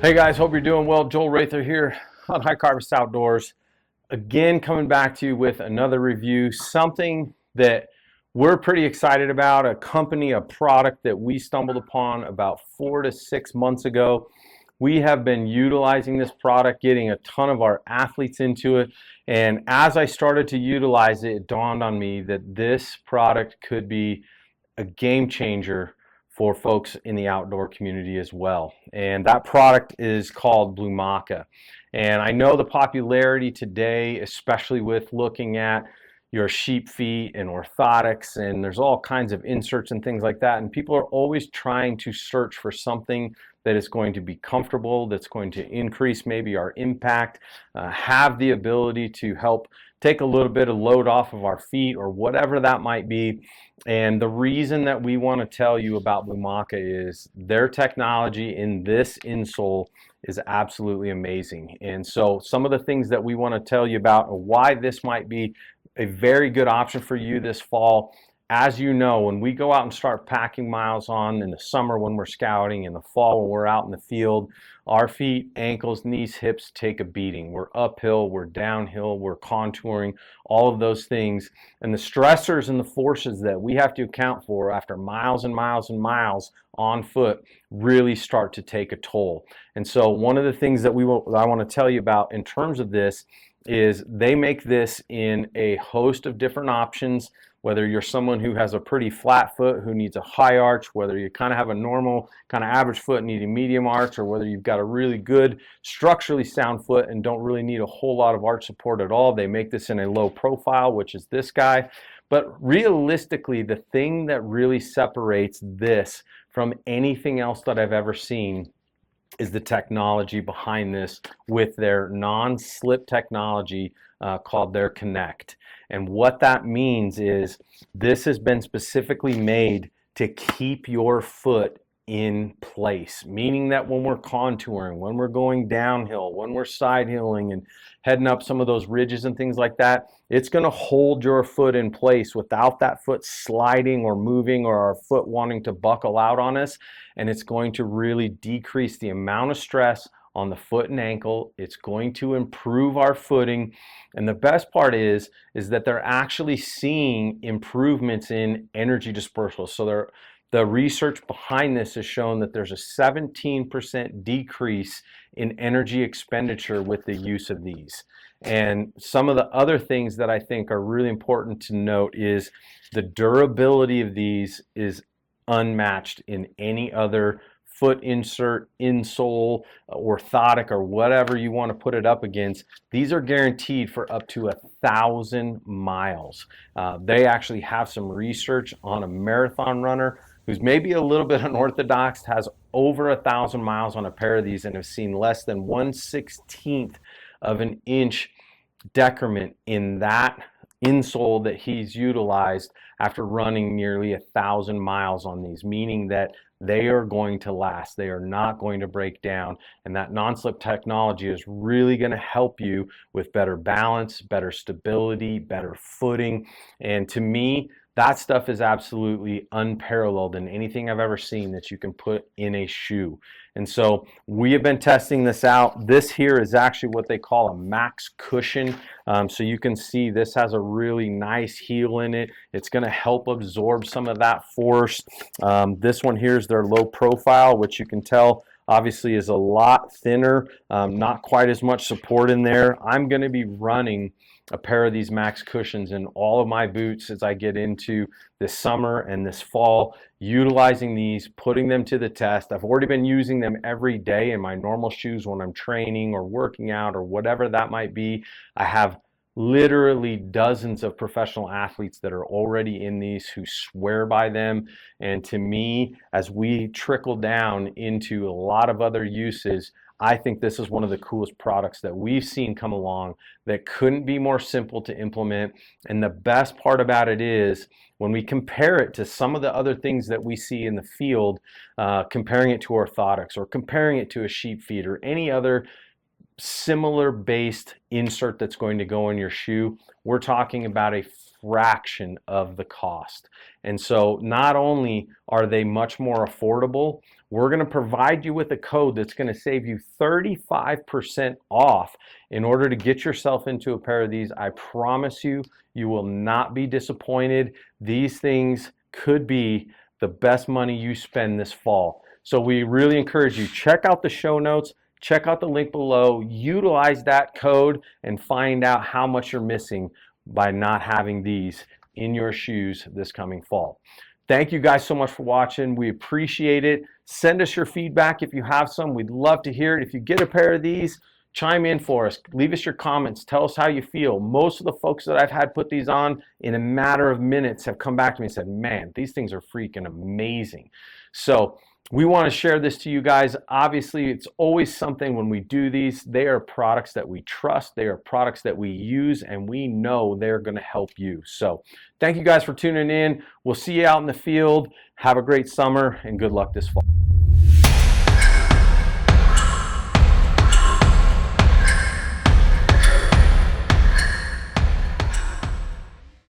Hey guys, hope you're doing well. Joel Rather here on High Harvest Outdoors. Again, coming back to you with another review, something that we're pretty excited about, a company, a product that we stumbled upon about 4 to 6 months ago. We have been utilizing this product, getting a ton of our athletes into it. And as I started to utilize it, it dawned on me that this product could be a game changer for folks in the outdoor community as well. And that product is called Blumaka. And I know the popularity today, especially with looking at your sheep feet and orthotics, and there's all kinds of inserts and things like that. And people are always trying to search for something that is going to be comfortable, that's going to increase maybe our impact, have the ability to help take a little bit of load off of our feet or whatever that might be. And the reason that we want to tell you about Blumaka is their technology in this insole is absolutely amazing. And so some of the things that we want to tell you about and why this might be a very good option for you this fall. As you know, when we go out and start packing miles on in the summer when we're scouting, in the fall when we're out in the field, our feet, ankles, knees, hips take a beating. We're uphill, we're downhill, we're contouring, all of those things. And the stressors and the forces that we have to account for after miles and miles and miles on foot really start to take a toll. And so one of the things that I want to tell you about in terms of this is they make this in a host of different options. Whether you're someone who has a pretty flat foot who needs a high arch, whether you kind of have a normal kind of average foot and need a medium arch, or whether you've got a really good structurally sound foot and don't really need a whole lot of arch support at all, they make this in a low profile, which is this guy. But realistically, the thing that really separates this from anything else that I've ever seen is the technology behind this with their non-slip technology called their Connect. And what that means is this has been specifically made to keep your foot in place, meaning that when we're contouring, when we're going downhill, when we're side hilling and heading up some of those ridges and things like that, it's going to hold your foot in place without that foot sliding or moving or our foot wanting to buckle out on us. And it's going to really decrease the amount of stress on the foot and ankle. It's going to improve our footing. And the best part is that they're actually seeing improvements in energy dispersal. So the research behind this has shown that there's a 17% decrease in energy expenditure with the use of these. And some of the other things that I think are really important to note is the durability of these is unmatched in any other foot insert, insole, orthotic, or whatever you want to put it up against. These are guaranteed for up to 1,000 miles. They actually have some research on a marathon runner who's maybe a little bit unorthodox, has over 1,000 miles on a pair of these and have seen less than 1/16th of an inch decrement in that insole that he's utilized after running nearly 1,000 miles on these, meaning that they are going to last. They are not going to break down. And that non-slip technology is really going to help you with better balance, better stability, better footing. And to me, that stuff is absolutely unparalleled in anything I've ever seen that you can put in a shoe. And so we have been testing this out. This here is actually what they call a max cushion. So you can see this has a really nice heel in it. It's going to help absorb some of that force. This one here is their low profile, which you can tell obviously is a lot thinner, not quite as much support in there. I'm going to be running a pair of these max cushions in all of my boots as I get into this summer and this fall, utilizing these, putting them to the test. I've already been using them every day in my normal shoes when I'm training or working out or whatever that might be. I have literally dozens of professional athletes that are already in these who swear by them. And to me, as we trickle down into a lot of other uses, I think this is one of the coolest products that we've seen come along that couldn't be more simple to implement. And the best part about it is when we compare it to some of the other things that we see in the field, comparing it to orthotics or comparing it to a sheep feed or any other similar based insert that's going to go in your shoe, we're talking about a fraction of the cost. And so not only are they much more affordable, we're going to provide you with a code that's going to save you 35% off in order to get yourself into a pair of these. I promise you, you will not be disappointed. These things could be the best money you spend this fall. So we really encourage you, check out the show notes, check out the link below, utilize that code and find out how much you're missing by not having these in your shoes this coming fall. Thank you guys so much for watching. We appreciate it. Send us your feedback if you have some. We'd love to hear it. If you get a pair of these, chime in for us. Leave us your comments. Tell us how you feel. Most of the folks that I've had put these on in a matter of minutes have come back to me and said, man, these things are freaking amazing. So we want to share this to you guys. Obviously, it's always something when we do these. They are products that we trust. They are products that we use, and we know they're going to help you. So thank you guys for tuning in. We'll see you out in the field. Have a great summer, and good luck this fall.